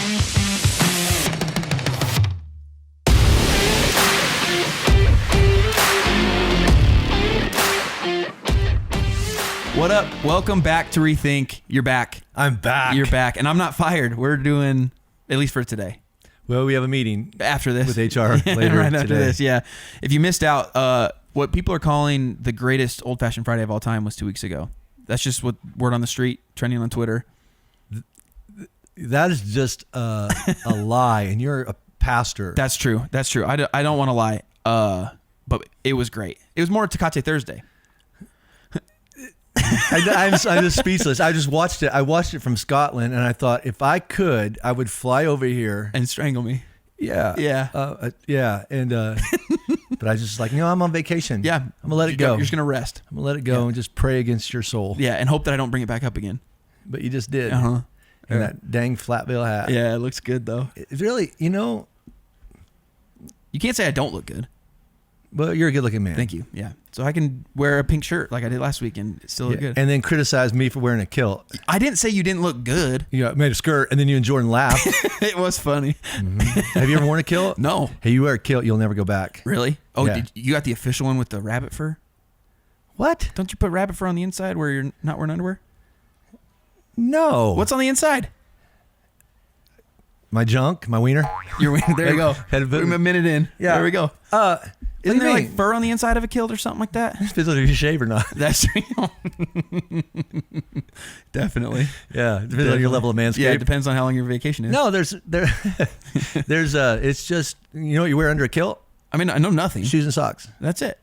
What up? Welcome back to Rethink. You're back. I'm back. You're back. And I'm not fired. We're doing, at least for today. Well, we have a meeting after this. With HR later right today. After this, yeah. If you missed out, what people are calling the greatest old-fashioned Friday of all time was 2 weeks ago. That's just what word on the street, trending on Twitter. That is just a lie, and you're a pastor. That's true. That's true. I don't want to lie, but it was great. It was more Tecate Thursday. I'm just speechless. I just watched it. I watched it from Scotland, and I thought if I could, I would fly over here and strangle me. Yeah, yeah, yeah. And but I was just like, I'm on vacation. Yeah, I'm gonna let it go. You're just gonna rest. I'm gonna let it go and just pray against your soul. Yeah, and hope that I don't bring it back up again. But you just did. Uh-huh. And that dang flat bill hat. Yeah, it looks good though. It really, you can't say I don't look good. But you're a good-looking man. Thank you. Yeah. So I can wear a pink shirt like I did last week and still look good. And then criticize me for wearing a kilt. I didn't say you didn't look good. You made a skirt, and then you and Jordan laughed. It was funny. Mm-hmm. Have you ever worn a kilt? No. Hey, you wear a kilt, you'll never go back. Really? Oh, yeah. You got the official one with the rabbit fur? What? Don't you put rabbit fur on the inside where you're not wearing underwear? No. What's on the inside? My junk, my wiener. Your wiener. There you go. We're a minute in. Yeah. There we go. Isn't there like fur on the inside of a kilt or something like that? It depends on if you shave or not. That's definitely. Yeah, it depends on your level of manscaping. Yeah, it depends on how long your vacation is. No, there's it's just, you know what you wear under a kilt? I mean, I know nothing. Shoes and socks. That's it.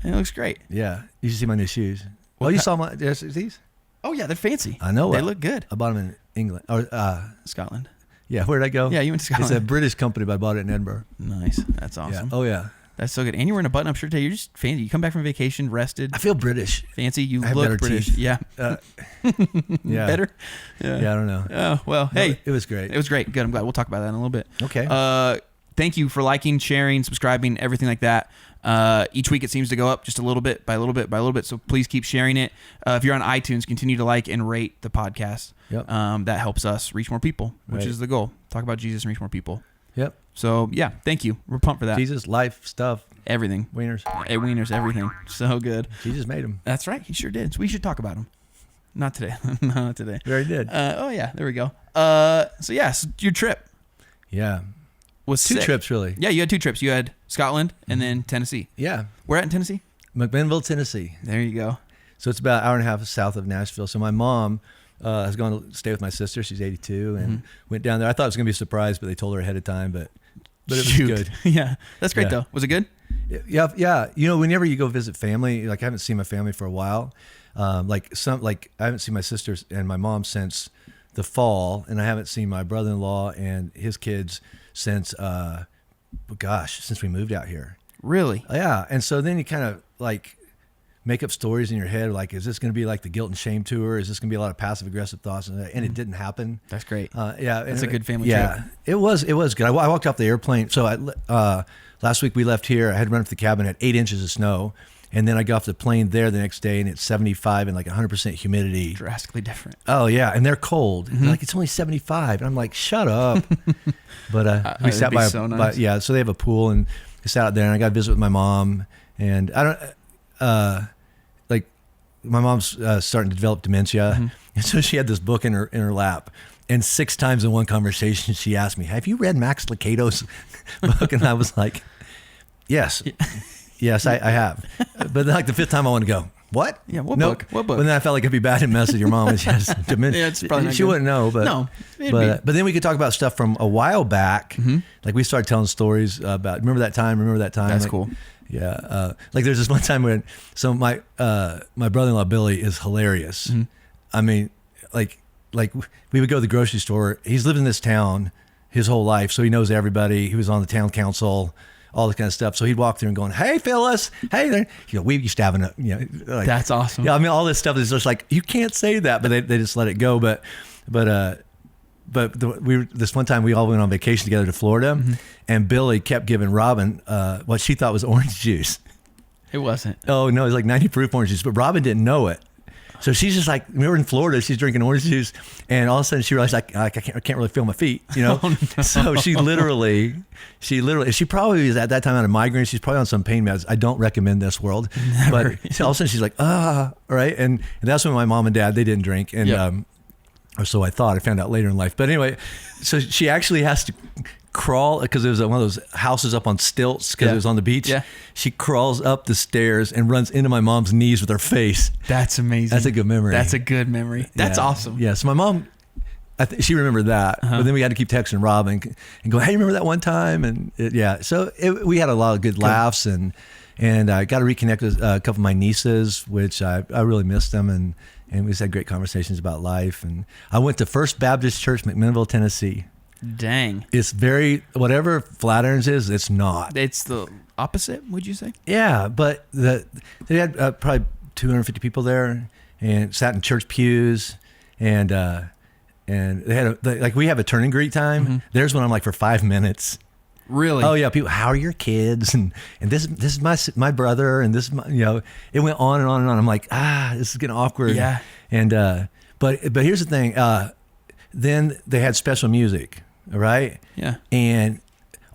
And it looks great. Yeah, you should see my new shoes. Well, you saw my these? Oh yeah, they're fancy. I know. They look good. I bought them in England or Scotland. Yeah, where'd I go? Yeah, you went to Scotland. It's a British company, but I bought it in Edinburgh. Nice. That's awesome. Yeah. Oh yeah. That's so good. And you're wearing a button-up shirt today. You're just fancy. You come back from vacation, rested. I feel British. Fancy. You I look have better British. teeth. Yeah. Yeah. Better? Yeah, I don't know. Oh, well, hey. It was great. It was great. Good. I'm glad. We'll talk about that in a little bit. Okay. Thank you for liking, sharing, subscribing, everything like that. Each week it seems to go up just a little bit by a little bit by a little bit. So please keep sharing it. If you're on iTunes, continue to like and rate the podcast. Yep. That helps us reach more people, which is the goal. Talk about Jesus and reach more people. Yep. So yeah, thank you. We're pumped for that. Jesus, life, stuff. Everything. Wieners. Wieners, everything. So good. Jesus made them. That's right. He sure did. So we should talk about him. Not today. Not today. Very did. Oh yeah, there we go. So yes, your trip. Yeah. Was two sick. trips really. Yeah, you had two trips. You had Scotland and then Tennessee. Yeah. Where at in Tennessee? McMinnville, Tennessee. There you go. So it's about an hour and a half south of Nashville. So my mom has gone to stay with my sister. She's 82 and went down there. I thought it was going to be a surprise, but they told her ahead of time. But it was good. Yeah, that's great though. Was it good? Yeah. You know, whenever you go visit family, like I haven't seen my family for a while. I haven't seen my sisters and my mom since the fall, and I haven't seen my brother-in-law and his kids since since we moved out here. Really? Yeah. And so then you kind of like make up stories in your head, like, is this going to be like the guilt and shame tour? Is this going to be a lot of passive aggressive thoughts? And it didn't happen. That's great. Yeah. That's a good family trip. Yeah, it was good. I walked off the airplane. So last week we left here. I had to run up to the cabin at 8 inches of snow. And then I got off the plane there the next day, and it's 75 and like 100% humidity. Drastically different. Oh, yeah. And they're cold. They're like, it's only 75. And I'm like, shut up. But we sat by, so nice. So they have a pool, and I sat out there, and I got to visit with my mom. And I don't, like, my mom's starting to develop dementia. And so she had this book in her lap. And 6 times in one conversation, she asked me, have you read Max Lucado's book? And I was like, yes. Yes, I have. But like the 5th time I want to go, what? Yeah, what book? What book? But then I felt like it'd be bad to mess with your mom. And she has dementia. Yeah, it's probably not she good. wouldn't know. But, no. But then we could talk about stuff from a while back. Like we started telling stories about, remember that time? That's like, cool. Yeah. Like there's this one time when, so my brother-in-law, Billy, is hilarious. I mean, like we would go to the grocery store. He's lived in this town his whole life, so he knows everybody. He was on the town council, all this kind of stuff. So he'd walk through and going, hey, Phyllis, hey there. We used to have like, that's awesome. Yeah, I mean, all this stuff is just like, you can't say that, but they just let it go. But this one time we all went on vacation together to Florida, and Billy kept giving Robin what she thought was orange juice. It wasn't. Oh, no, it was like 90 proof orange juice, but Robin didn't know it. So she's just like, we were in Florida, she's drinking orange juice, and all of a sudden she realized I can't really feel my feet, you know? Oh, no. So she probably was at that time on a migraine. She's probably on some pain meds. I don't recommend this world. Never. But all of a sudden she's like, right? And that's when my mom and dad, they didn't drink. And, or so I thought. I found out later in life. But anyway, so she actually has to crawl, because it was one of those houses up on stilts because it was on the beach. Yeah. She crawls up the stairs and runs into my mom's knees with her face. That's amazing. That's a good memory. That's a good memory. That's awesome. Yeah. So my mom, she remembered that, but then we had to keep texting Rob and go, hey, remember that one time? And so we had a lot of good laughs, and I got to reconnect with a couple of my nieces, which I really missed them, and we just had great conversations about life. And I went to First Baptist Church, McMinnville, Tennessee. Dang. It's whatever Flatirons is, it's not. It's the opposite, would you say? Yeah, but they had probably 250 people there, and sat in church pews, and they had we have a turn and greet time. Mm-hmm. There's one I'm like for 5 minutes. Really? Oh yeah, people. How are your kids? And this is my brother, and this is my, it went on and on and on. I'm like, this is getting awkward. Yeah. And but here's the thing. Then they had special music. All right. Yeah. And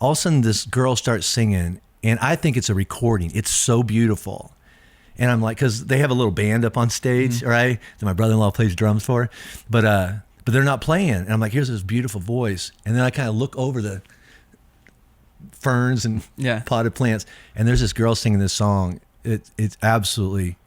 all of a sudden this girl starts singing, and I think it's a recording. It's so beautiful. And I'm like, because they have a little band up on stage, mm-hmm. right? That my brother-in-law plays drums for, but they're not playing. And I'm like, here's this beautiful voice. And then I kind of look over the ferns and potted plants, and there's this girl singing this song. It's absolutely,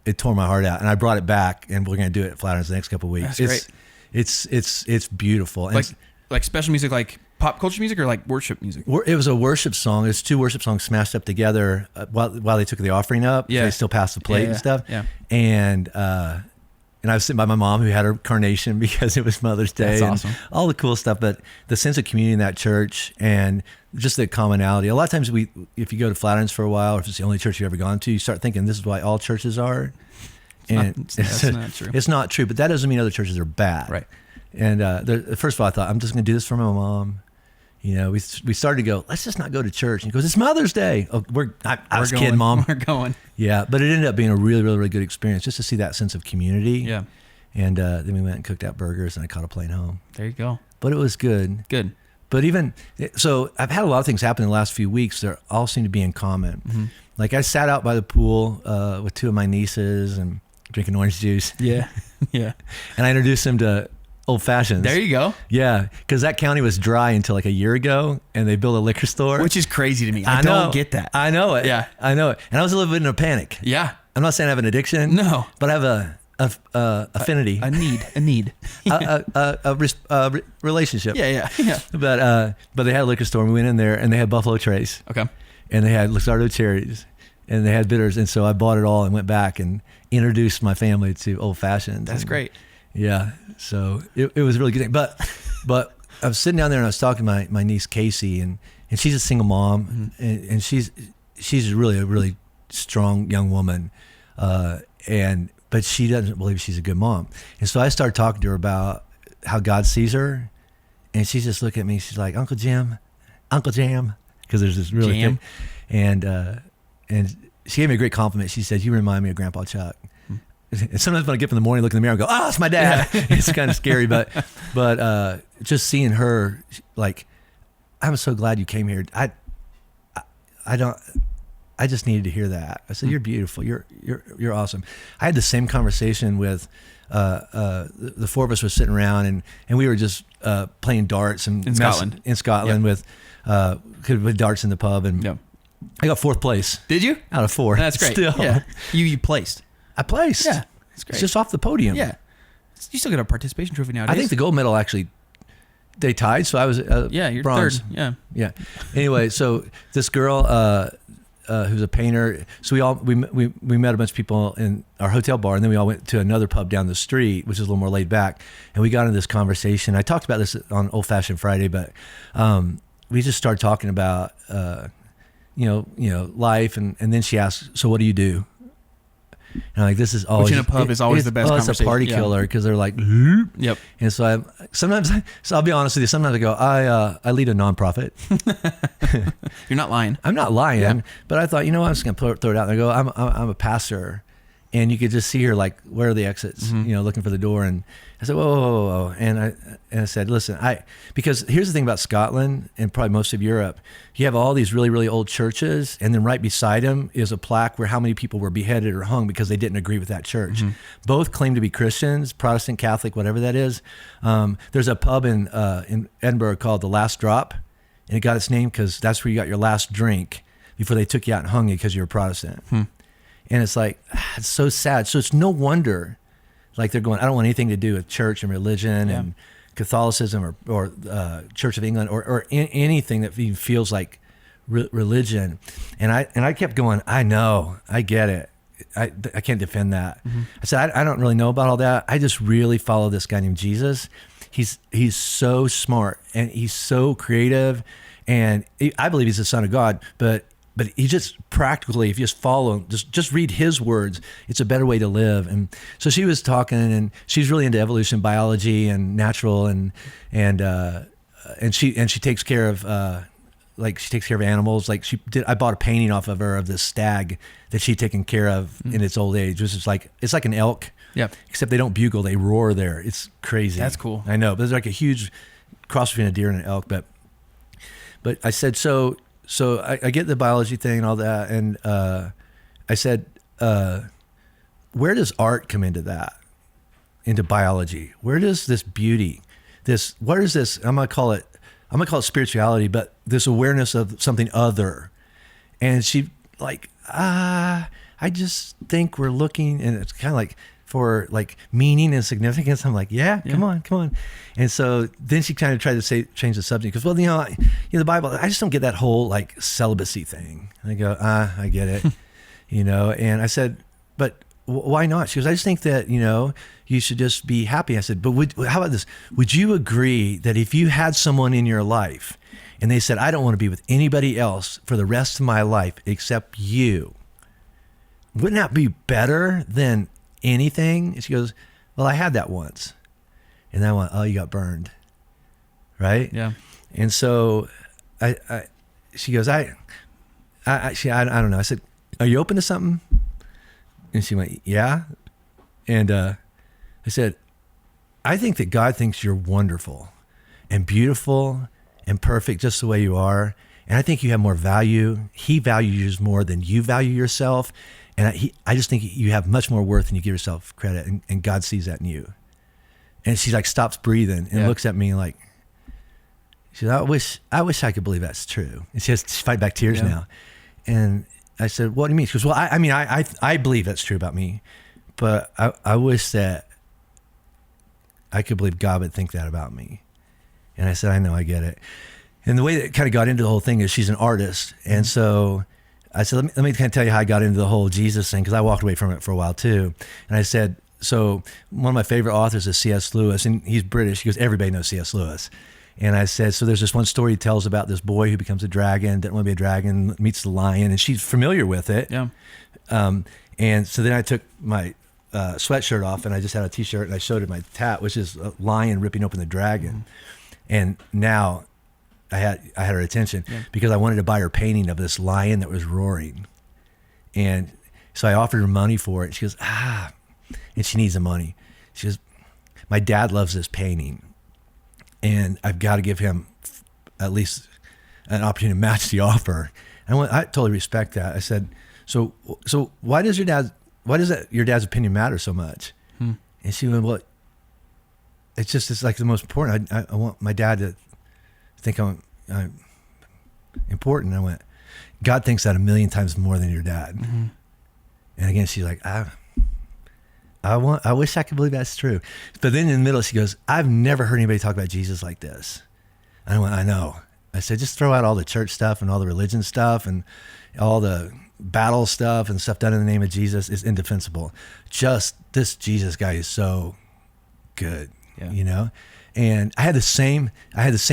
it tore my heart out. And I brought it back, and we're going to do it at Flatirons the next couple of weeks. That's great. It's beautiful. And like special music, like pop culture music, or like worship music? It was a worship song. It's two worship songs smashed up together while they took the offering up. Yeah. They still passed the plate and stuff. Yeah. And I was sitting by my mom, who had her carnation because it was Mother's Day. That's awesome. All the cool stuff, but the sense of community in that church and just the commonality. A lot of times if you go to Flatirons for a while, or if it's the only church you've ever gone to, you start thinking this is why all churches are. That's not true. It's not true, but that doesn't mean other churches are bad. Right. And first of all, I thought, I'm just going to do this for my mom. We started to go, let's just not go to church. And he goes, it's Mother's Day. Oh, I was kidding, Mom. We're going. Yeah, but it ended up being a really, really, really good experience just to see that sense of community. Yeah. And then we went and cooked out burgers, and I caught a plane home. There you go. But it was good. Good. But so I've had a lot of things happen in the last few weeks that all seem to be in common. Mm-hmm. Like I sat out by the pool with two of my nieces and drinking orange juice. Yeah. Yeah. And I introduced them to Old Fashions. There you go. Yeah, because that county was dry until like a year ago, and they built a liquor store. Which is crazy to me. I don't get that. I know it. Yeah. I know it. And I was a little bit in a panic. Yeah. I'm not saying I have an addiction. No. But I have a affinity. A need. a relationship. Yeah. But they had a liquor store, and we went in there, and they had Buffalo Trace. Okay. And they had Luxardo cherries, and they had bitters, and so I bought it all and went back and introduced my family to Old Fashions. That's great. Yeah. So it was a really good thing. But I was sitting down there, and I was talking to my niece Casey, and she's a single mom, mm-hmm. and she's really a really strong young woman, but she doesn't believe she's a good mom. And so I started talking to her about how God sees her, and she just looked at me. She's like, Uncle Jam, because there's this really Jam. And she gave me a great compliment. She said, you remind me of Grandpa Chuck. And sometimes when I get up in the morning, look in the mirror, and go, it's my dad. Yeah. It's kind of scary, but just seeing her, like, I'm so glad you came here. I just needed to hear that. I said, you're beautiful. You're awesome. I had the same conversation with the four of us were sitting around, and we were just playing darts and in Scotland with could play darts in the pub, and I got fourth place. Did you? Out of 4. That's great. Still. Yeah. You placed. I placed. Yeah, that's great. It's just off the podium. Yeah, you still get a participation trophy nowadays. I think the gold medal actually they tied, so I was you're bronze. Third. Yeah. Anyway, so this girl who's a painter. So we met a bunch of people in our hotel bar, and then we all went to another pub down the street, which is a little more laid back, and we got into this conversation. I talked about this on Old Fashioned Friday, but we just started talking about life, and then she asked, so what do you do? And like, this is always, which in a pub is always the best conversation. It's a party killer, because they're like, yep. And so I'll be honest with you. Sometimes I go, I lead a nonprofit. You're not lying. I'm not lying, but I thought, I'm just gonna throw it out there. I go, I'm a pastor, and you could just see her like, where are the exits? You know, looking for the door. And I said, whoa, whoa, whoa, whoa. And I said, listen, because here's the thing about Scotland and probably most of Europe, you have all these really, really old churches, and then right beside them is a plaque where how many people were beheaded or hung because they didn't agree with that church. Both claim to be Christians, Protestant, Catholic, whatever that is. There's a pub in Edinburgh called The Last Drop, and it got its name because that's where you got your last drink before they took you out and hung you because you were Protestant. And it's like, it's so sad. So it's no wonder, like they're going, I don't want anything to do with church and religion and Catholicism or Church of England or anything that even feels like religion. And I kept going, I know, I get it. I can't defend that. I said, I don't really know about all that. I just really follow this guy named Jesus. He's so smart and he's so creative, and I believe he's the Son of God, but he just practically, if you just follow him, just read his words, it's a better way to live. And so she was talking, and she's really into evolution, biology, and natural, and she takes care of she takes care of animals. Like I bought a painting off of her of this stag that she'd taken care of in its old age. Which is it's like an elk, except they don't bugle, they roar there. It's crazy. That's cool. I know, but there's like a huge cross between a deer and an elk. But I said so. So I get the biology thing and all that, and I said, where does art come into that, into biology? Where does this beauty, where is this? I'm gonna call it spirituality, but this awareness of something other. And she like, I just think we're looking, and it's kind of like for like meaning and significance. I'm like, come on. And so then she kind of tried to change the subject because, well, the Bible, I just don't get that whole like celibacy thing. I go, I get it, and I said, but why not? She goes, I just think that, you should just be happy. I said, but how about this? Would you agree that if you had someone in your life and they said, I don't want to be with anybody else for the rest of my life except you, wouldn't that be better than anything? And she goes, well, I had that once. And I went, oh, you got burned. Right? Yeah. And so she goes, I don't know. I said, are you open to something? And she went, yeah. And I said, I think that God thinks you're wonderful and beautiful and perfect just the way you are. And I think you have more value. He values you more than you value yourself. And I just think you have much more worth than you give yourself credit. And God sees that in you. And she like stops breathing and looks at me like, she said, I wish I could believe that's true. And she has to fight back tears now. And I said, what do you mean? She goes, well, I believe that's true about me, but I wish that I could believe God would think that about me. And I said, I know, I get it. And the way that it kind of got into the whole thing is she's an artist. And so I said, let me kind of tell you how I got into the whole Jesus thing, because I walked away from it for a while too. And I said, so one of my favorite authors is C.S. Lewis, and he's British. He goes, everybody knows C.S. Lewis. And I said, so there's this one story he tells about this boy who becomes a dragon, doesn't want to be a dragon, meets the lion, and she's familiar with it. Yeah. And so then I took my sweatshirt off, and I just had a T-shirt, and I showed her my tat, which is a lion ripping open the dragon. And now I had her attention because I wanted to buy her painting of this lion that was roaring. And so I offered her money for it. She goes, and she needs the money. She goes, my dad loves this painting, and I've got to give him at least an opportunity to match the offer. And I totally respect that. I said, so why does your dad's opinion matter so much? And she went, well, it's like the most important. I want my dad to think I'm important. I went, God thinks that 1,000,000 times more than your dad. And again, she's like, I wish I could believe that's true. But then in the middle, she goes, I've never heard anybody talk about Jesus like this. And I went, I know. I said, just throw out all the church stuff and all the religion stuff and all the battle stuff and stuff done in the name of Jesus is indefensible. Just this Jesus guy is so good, And I had the same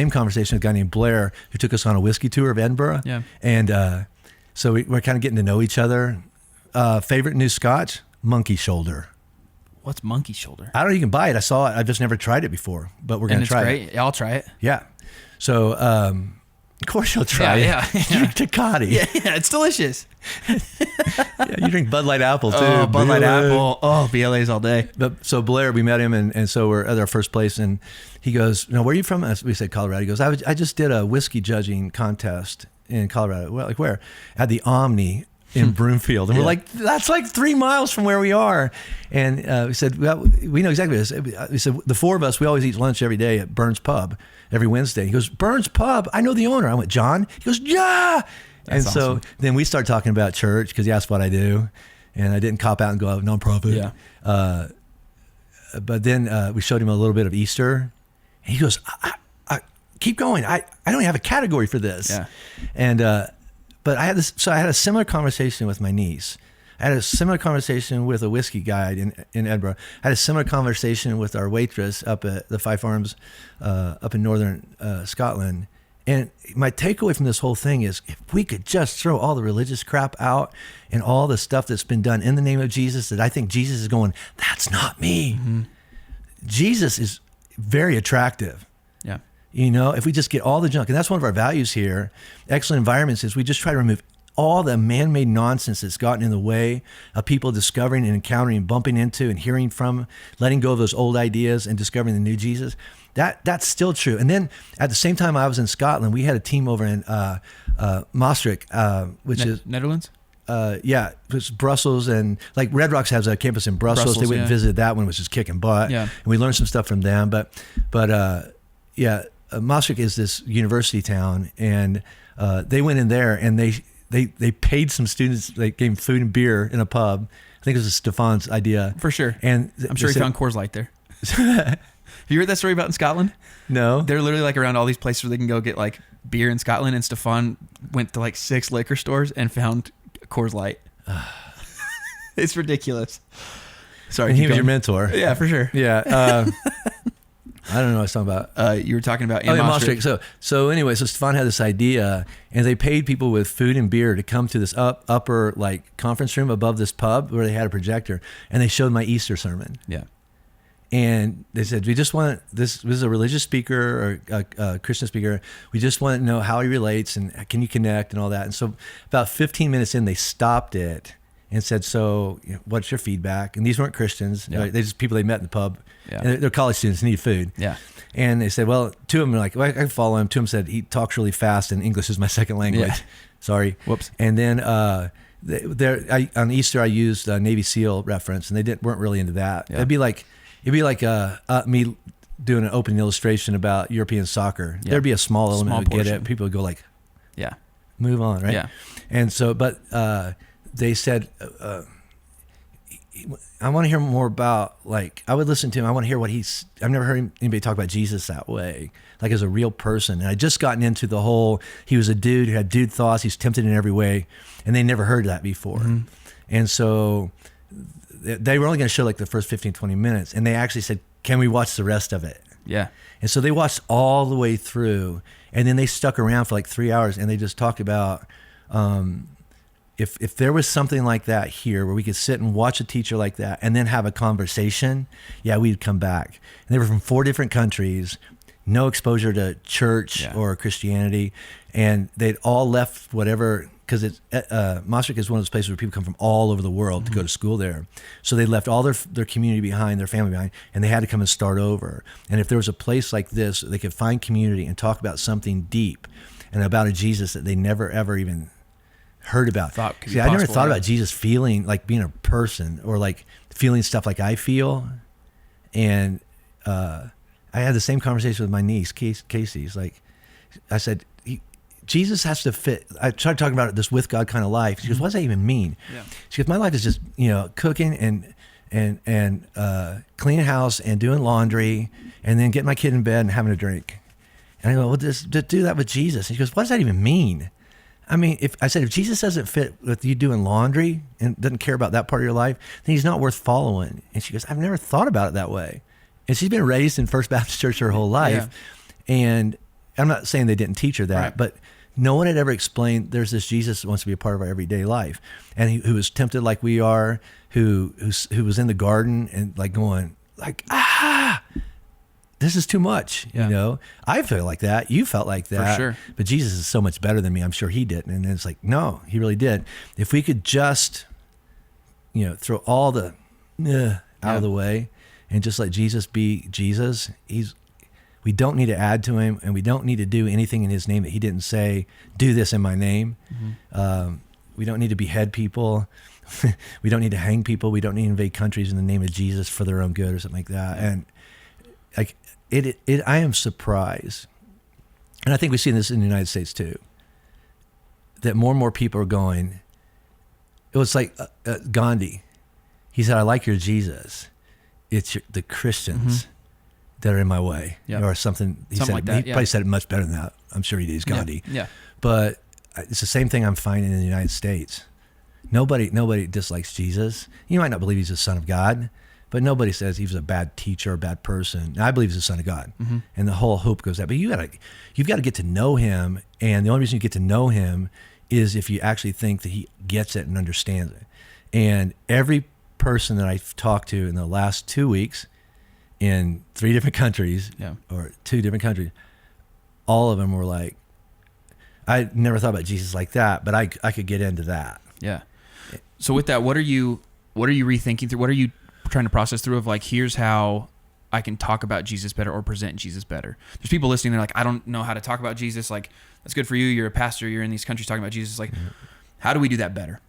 conversation with a guy named Blair who took us on a whiskey tour of Edinburgh. Yeah. And so we're kind of getting to know each other. Favorite new scotch? Monkey Shoulder. What's Monkey Shoulder? I don't know, you can buy it. I saw it. I've just never tried it before, but we're going to try it. Great. I'll try it. Yeah. So Of course you'll try it. Yeah. Drink Tecate. Yeah, it's delicious. Yeah, you drink Bud Light Apple too. Oh, Bud Light Apple. Oh, BLA's all day. But so Blair, we met him, and so we're at our first place, and he goes, "No, where are you from?" We said Colorado. He goes, I just did a whiskey judging contest in Colorado. Well, like where? At the Omni in Broomfield. And we're like, that's like 3 miles from where we are. And we said, well, we know exactly this. We said, the four of us, we always eat lunch every day at Burns Pub every Wednesday. He goes, Burns Pub? I know the owner. I went, John? He goes, yeah. That's awesome. So then we started talking about church because he asked what I do. And I didn't cop out and go, nonprofit. Yeah. But then we showed him a little bit of Easter. And he goes, I keep going. I don't even have a category for this. Yeah. And, but I had this, so I had a similar conversation with my niece. I had a similar conversation with a whiskey guide in Edinburgh. I had a similar conversation with our waitress up at the Five Farms up in northern Scotland. And my takeaway from this whole thing is if we could just throw all the religious crap out and all the stuff that's been done in the name of Jesus that I think Jesus is going, that's not me. Mm-hmm. Jesus is very attractive. Yeah. You know, if we just get all the junk, and that's one of our values here, Excellent Environments, is we just try to remove all the man-made nonsense that's gotten in the way of people discovering and encountering and bumping into and hearing from, letting go of those old ideas and discovering the new Jesus. That's still true. And then at the same time I was in Scotland, we had a team over in Maastricht, which is Netherlands. Yeah, it's Brussels, and like Red Rocks has a campus in Brussels. They went and visited that one, which is kicking butt. Yeah, and we learned some stuff from them. But Maastricht is this university town, and they went in there and they paid some students. They gave them food and beer in a pub. I think it was Stefan's idea for sure. And I'm sure he found Coors Light there. Have you heard that story about in Scotland? No. They're literally like around all these places where they can go get like beer in Scotland, and Stefan went to like 6 liquor stores and found Coors Light. It's ridiculous. Sorry, and he was your mentor. Yeah, for sure. Yeah. I don't know what I was talking about. You were talking about Maastricht. So anyway, so Stefan had this idea, and they paid people with food and beer to come to this upper like conference room above this pub where they had a projector, and they showed my Easter sermon. Yeah. And they said, we just want this is a religious speaker or a Christian speaker. We just want to know how he relates and can you connect and all that. And so about 15 minutes in, they stopped it and said, so what's your feedback? And these weren't Christians. Yeah. They just people they met in the pub. Yeah. And they're college students, need food. Yeah. And they said, well, two of them are like, well, I can follow him. Two of them said, he talks really fast and English is my second language. Yeah. Sorry. Whoops. And then on Easter, I used a Navy SEAL reference, and they weren't really into that. Yeah. It'd be like me doing an opening illustration about European soccer. Yeah. There'd be a small element who would get it. People would go like, yeah, move on, right? Yeah. And so, but they said, I want to hear more about, like, I would listen to him. I want to hear what I've never heard anybody talk about Jesus that way, like as a real person. And I just gotten into the whole, he was a dude who had dude thoughts. He's tempted in every way. And they never heard that before. Mm-hmm. And so they were only going to show like the first 15, 20 minutes. And they actually said, can we watch the rest of it? Yeah. And so they watched all the way through. And then they stuck around for like 3 hours and they just talked about, if there was something like that here where we could sit and watch a teacher like that and then have a conversation, yeah, we'd come back. And they were from 4 different countries, no exposure to church or Christianity. And they'd all left whatever, because Maastricht is one of those places where people come from all over the world to go to school there. So they left all their community behind, their family behind, and they had to come and start over. And if there was a place like this, they could find community and talk about something deep and about a Jesus that they never, ever even heard about. See, I never thought about Jesus feeling like being a person or like feeling stuff like I feel. And I had the same conversation with my niece, Casey's. Like, I said, Jesus has to fit. I tried talking about this with God kind of life. She goes, what does that even mean? Yeah. She goes, my life is just, cooking and cleaning house and doing laundry and then getting my kid in bed and having a drink. And I go, well, just do that with Jesus. And she goes, what does that even mean? I mean, if Jesus doesn't fit with you doing laundry and doesn't care about that part of your life, then he's not worth following. And she goes, I've never thought about it that way. And she's been raised in First Baptist Church her whole life. Yeah. And I'm not saying they didn't teach her that, right. But no one had ever explained there's this Jesus that wants to be a part of our everyday life. And who was tempted like we are, who was in the garden and like going like, this is too much. Yeah. You know, I feel like that. You felt like that. For sure. But Jesus is so much better than me. I'm sure he didn't. And it's like, no, he really did. If we could just, you know, throw all the out of the way and just let Jesus be Jesus, we don't need to add to him, and we don't need to do anything in his name that he didn't say, do this in my name. We don't need to behead people. We don't need to hang people. We don't need to invade countries in the name of Jesus for their own good or something like that. And like I am surprised, and I think we see this in the United States too, that more and more people are going. It was like Gandhi. He said, "I like your Jesus. It's the Christians that are in my way," or something. He said like that. He probably said it much better than that. I'm sure he did. He's Gandhi. Yeah. But it's the same thing I'm finding in the United States. Nobody dislikes Jesus. You might not believe he's the Son of God, but nobody says he was a bad teacher or a bad person. I believe he's the Son of God, and the whole hope goes that. But you've got to get to know him, and the only reason you get to know him is if you actually think that he gets it and understands it. And every person that I've talked to in the last 2 weeks in 3 different countries, or 2 different countries, all of them were like, I never thought about Jesus like that, but I could get into that. Yeah. So with that, what are you rethinking through? What are you trying to process through of like, here's how I can talk about Jesus better or present Jesus better? There's people listening, they're like, I don't know how to talk about Jesus. Like, that's good for you. You're a pastor. You're in these countries talking about Jesus. Like, how do we do that better?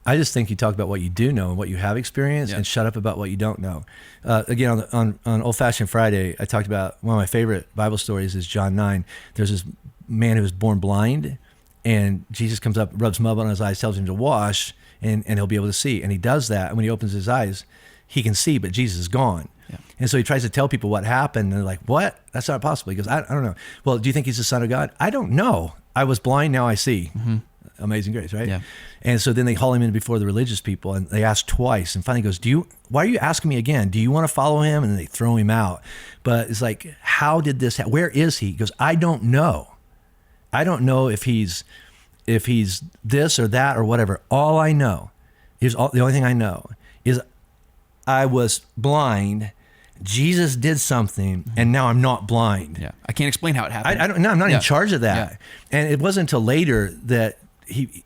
I just think you talk about what you do know and what you have experienced, and shut up about what you don't know. Again, on Old Fashioned Friday, I talked about one of my favorite Bible stories is John 9. There's this man who was born blind, and Jesus comes up, rubs mud on his eyes, tells him to wash, and he'll be able to see. And he does that, and when he opens his eyes, he can see, but Jesus is gone. Yeah. And so he tries to tell people what happened, and they're like, what? That's not possible. He goes, I don't know. Well, do you think he's the Son of God? I don't know. I was blind, now I see. Amazing grace, right? Yeah. And so then they haul him in before the religious people, and they ask twice, and finally he goes, why are you asking me again? Do you want to follow him? And then they throw him out. But it's like, how did this happen? Where is he? He goes, I don't know. I don't know if he's this or that or whatever. All I know is the only thing I know is I was blind. Jesus did something, and now I'm not blind. Yeah, I can't explain how it happened. I'm not in charge of that. Yeah. And it wasn't until later that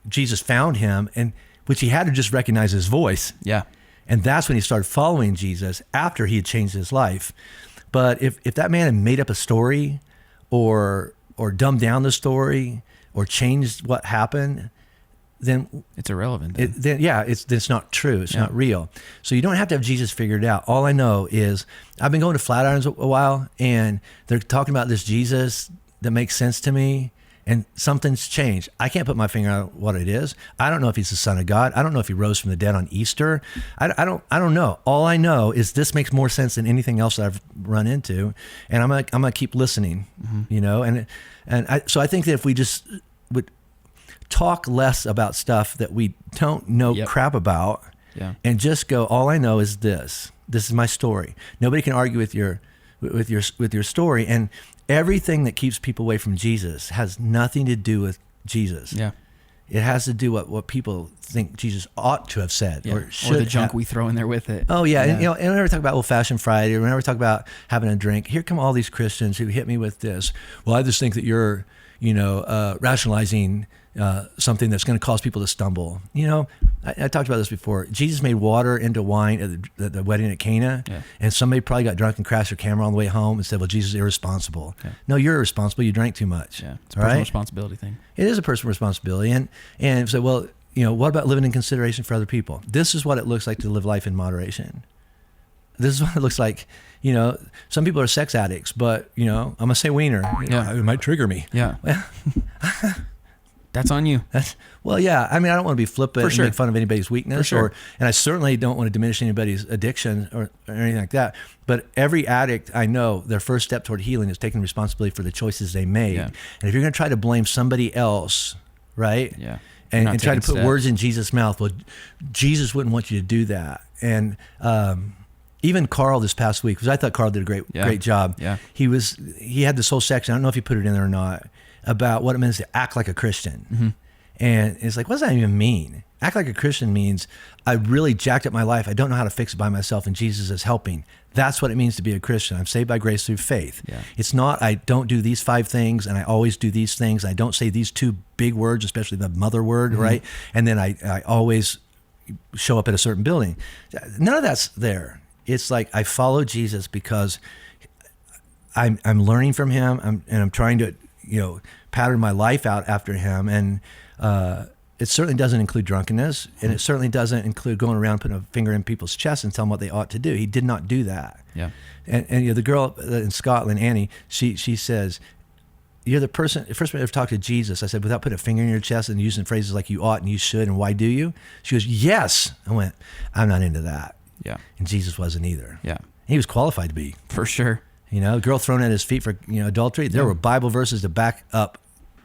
Jesus found him, and which he had to just recognize his voice. Yeah, and that's when he started following Jesus after he had changed his life. But if that man had made up a story, or dumbed down the story, or changed what happened, then it's irrelevant. It's not true. It's not real. So you don't have to have Jesus figured out. All I know is I've been going to Flatirons a while, and they're talking about this Jesus that makes sense to me, and something's changed. I can't put my finger on what it is. I don't know if he's the Son of God. I don't know if he rose from the dead on Easter. I don't know. All I know is this makes more sense than anything else that I've run into, and I'm gonna keep listening. You know, so I think that if we just would talk less about stuff that we don't know crap about, and just go, all I know is this is my story. Nobody can argue with your story, and everything that keeps people away from Jesus has nothing to do with Jesus. It has to do with what people think Jesus ought to have said, or should, or the junk we throw in there with it. Oh yeah. And whenever we talk about Old Fashioned Friday, or whenever we talk about having a drink, here come all these Christians who hit me with this. Well, I just think that you're rationalizing something that's going to cause people to stumble. I talked about this before. Jesus made water into wine at the wedding at Cana, and somebody probably got drunk and crashed their camera on the way home and said, well, Jesus is irresponsible. No, you're irresponsible. You drank too much. It's a personal responsibility thing. It is a personal responsibility. And so, well, what about living in consideration for other people? This is what it looks like to live life in moderation. This is what it looks like. Some people are sex addicts, but, I'm going to say wiener. It might trigger me. That's on you. I mean, I don't want to be flippant and make fun of anybody's weakness, and I certainly don't want to diminish anybody's addiction or anything like that. But every addict I know, their first step toward healing is taking responsibility for the choices they made. And if you're going to try to blame somebody else, right? And try to put words in Jesus' mouth, well, Jesus wouldn't want you to do that. And even Carl this past week, because I thought Carl did a great job. He had this whole section. I don't know if he put it in there or not, about what it means to act like a Christian. And it's like, what does that even mean? Act like a Christian means I really jacked up my life. I don't know how to fix it by myself, and Jesus is helping. That's what it means to be a Christian. I'm saved by grace through faith. Yeah. It's not I don't do these 5 things and I always do these things. I don't say these 2 big words, especially the mother word, right? And then I always show up at a certain building. None of that's there. It's like I follow Jesus because I'm learning from him, and I'm trying to, pattern my life out after him. And it certainly doesn't include drunkenness, and it certainly doesn't include going around putting a finger in people's chests and telling them what they ought to do. He did not do that. Yeah. And the girl in Scotland, Annie, she says, you're the first person I ever talked to Jesus. I said, without putting a finger in your chest and using phrases like you ought and you should and why do you? She goes, yes. I went, I'm not into that. Yeah. And Jesus wasn't either. Yeah. He was qualified to be. For sure. The girl thrown at his feet for adultery. There were Bible verses to back up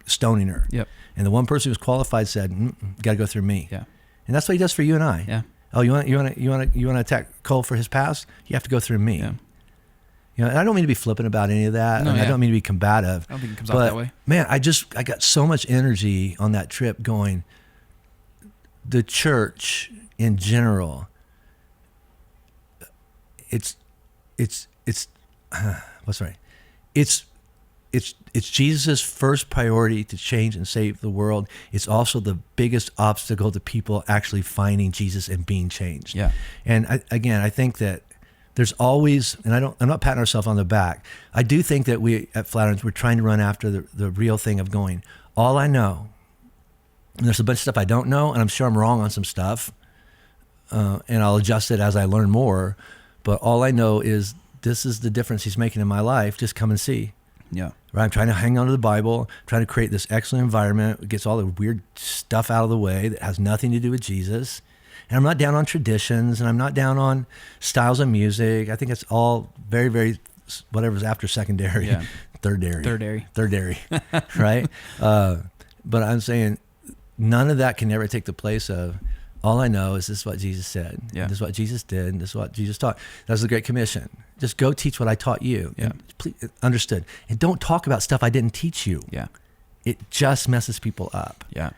stoning her. Yep. And the one person who was qualified said, "Got to go through me." Yeah. And that's what he does for you and I. Yeah. Oh, you want to attack Cole for his past? You have to go through me. Yeah. And I don't mean to be flippant about any of that. No, I don't mean to be combative. I don't think it comes out that way. Man, I got so much energy on that trip going. The church in general, it's Jesus' first priority to change and save the world. It's also the biggest obstacle to people actually finding Jesus and being changed. Yeah. And I think that there's always, and I'm not patting ourselves on the back. I do think that we at Flatirons, we're trying to run after the real thing of going, all I know, and there's a bunch of stuff I don't know, and I'm sure I'm wrong on some stuff, and I'll adjust it as I learn more. But all I know is this is the difference he's making in my life. Just come and see. Yeah. Right. I'm trying to hang on to the Bible, trying to create this excellent environment. It gets all the weird stuff out of the way that has nothing to do with Jesus. And I'm not down on traditions, and I'm not down on styles of music. I think it's all very, very, whatever's after secondary, Yeah. Thirdary, right? But I'm saying none of that can ever take the place of, all I know is this is what Jesus said. Yeah. This is what Jesus did. And this is what Jesus taught. That's the Great Commission. Just go teach what I taught you. Yeah. And please, understood. And don't talk about stuff I didn't teach you. Yeah. It just messes people up. Yeah.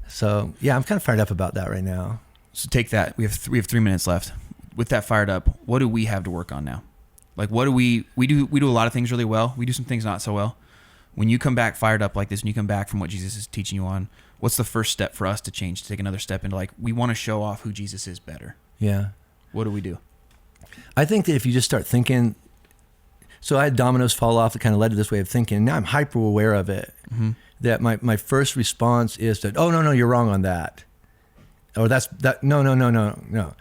So yeah, I'm kind of fired up about that right now. So take that. We have 3 minutes left. With that fired up, what do we have to work on now? Like, what do we do a lot of things really well. We do some things not so well. When you come back fired up like this, and you come back from what Jesus is teaching you on, what's the first step for us to change, to take another step into, like, we want to show off who Jesus is better? Yeah. What do we do? I think that if you just start thinking, so I had dominoes fall off that kind of led to this way of thinking. Now I'm hyper aware of it. Mm-hmm. That my first response is that, oh, no, you're wrong on that. Or no.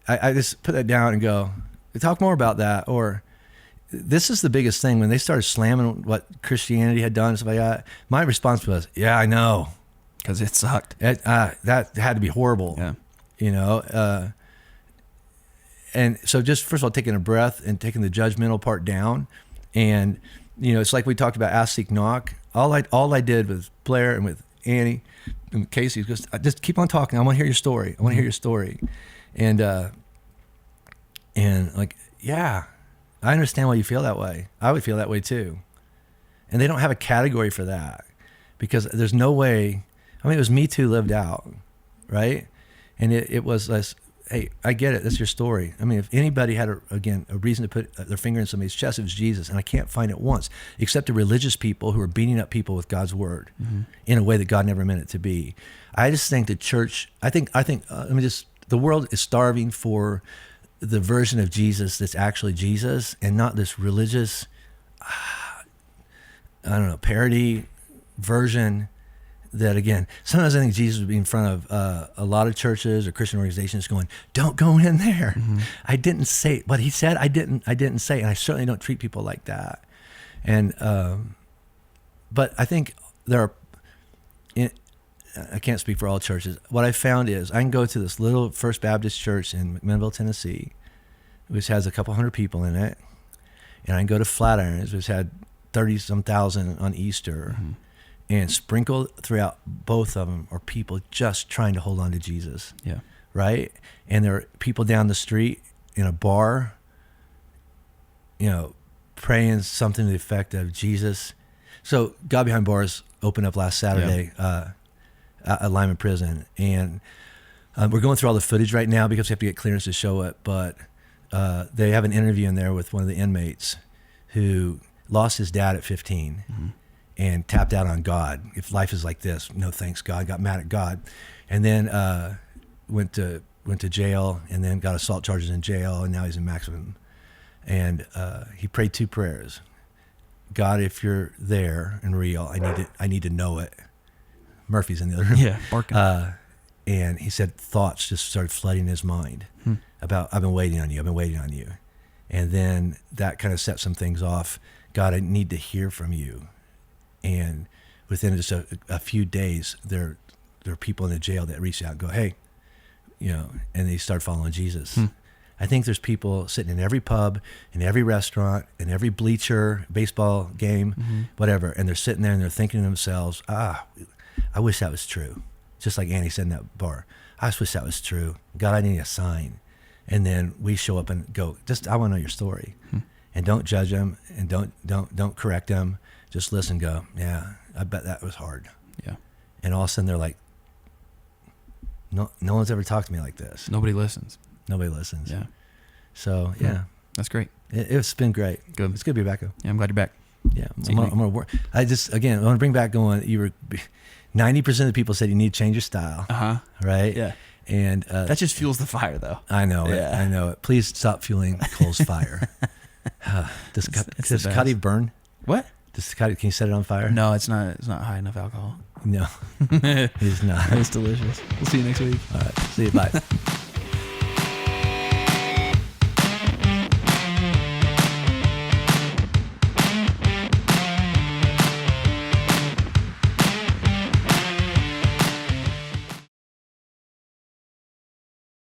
I just put that down and go, talk more about that. Or this is the biggest thing. When they started slamming what Christianity had done and stuff like that, my response was, yeah, I know. Because it sucked. That had to be horrible. Yeah. And so just first of all, taking a breath and taking the judgmental part down. And, it's like we talked about ask, seek, knock. All I did with Blair and with Annie and Casey was just keep on talking. I want to hear your story. And like, yeah, I understand why you feel that way. I would feel that way too. And they don't have a category for that because there's no way. I mean, it was Me Too lived out, right? And it was less, hey, I get it. That's your story. I mean, if anybody had, a reason to put their finger in somebody's chest, it was Jesus. And I can't find it once, except the religious people who are beating up people with God's word in a way that God never meant it to be. I just think the church, the world is starving for the version of Jesus that's actually Jesus and not this religious, parody version that, again, sometimes I think Jesus would be in front of a lot of churches or Christian organizations going, don't go in there. Mm-hmm. I didn't say what he said. I didn't say, and I certainly don't treat people like that. And, but I think I can't speak for all churches. What I found is I can go to this little First Baptist church in McMinnville, Tennessee, which has a couple hundred people in it. And I can go to Flatirons, which had 30-some thousand on Easter. Mm-hmm. And sprinkled throughout both of them are people just trying to hold on to Jesus. Yeah. Right? And there are people down the street in a bar, praying something to the effect of Jesus. So God Behind Bars opened up last Saturday. Yeah. at Lyman Prison. And we're going through all the footage right now because we have to get clearance to show it. But they have an interview in there with one of the inmates who lost his dad at 15 and tapped out on God. If life is like this, no thanks God, got mad at God. And then went to jail, and then got assault charges in jail, and now he's in maximum. And he prayed 2 prayers. God, if you're there and real, I need to know it. Murphy's in the other room. Yeah, Burgen. And he said thoughts just started flooding his mind about, I've been waiting on you. And then that kind of set some things off. God, I need to hear from you. And within just a few days, there are people in the jail that reach out and go, hey, and they start following Jesus. I think there's people sitting in every pub, in every restaurant, in every bleacher, baseball game, whatever, and they're sitting there and they're thinking to themselves, I wish that was true. Just like Annie said in that bar, I just wish that was true. God, I need a sign. And then we show up and go, I want to know your story. And don't judge them, and don't correct them. Just listen, go, yeah, I bet that was hard. Yeah. And all of a sudden they're like, no one's ever talked to me like this. Nobody listens. Yeah. So, Yeah. yeah. That's great. It's been great. Good. It's good to be back. Yeah, I'm glad you're back. Yeah. I'm going to work. I want to bring back going. 90% of the people said you need to change your style. Right? Yeah. And that just fuels the fire, though. I know it. Yeah. I know it. Please stop fueling Cole's fire. Does Scotty burn? What? Can you set it on fire? No, it's not high enough alcohol. No, he's not. It's delicious. We'll see you next week. All right. See you. Bye.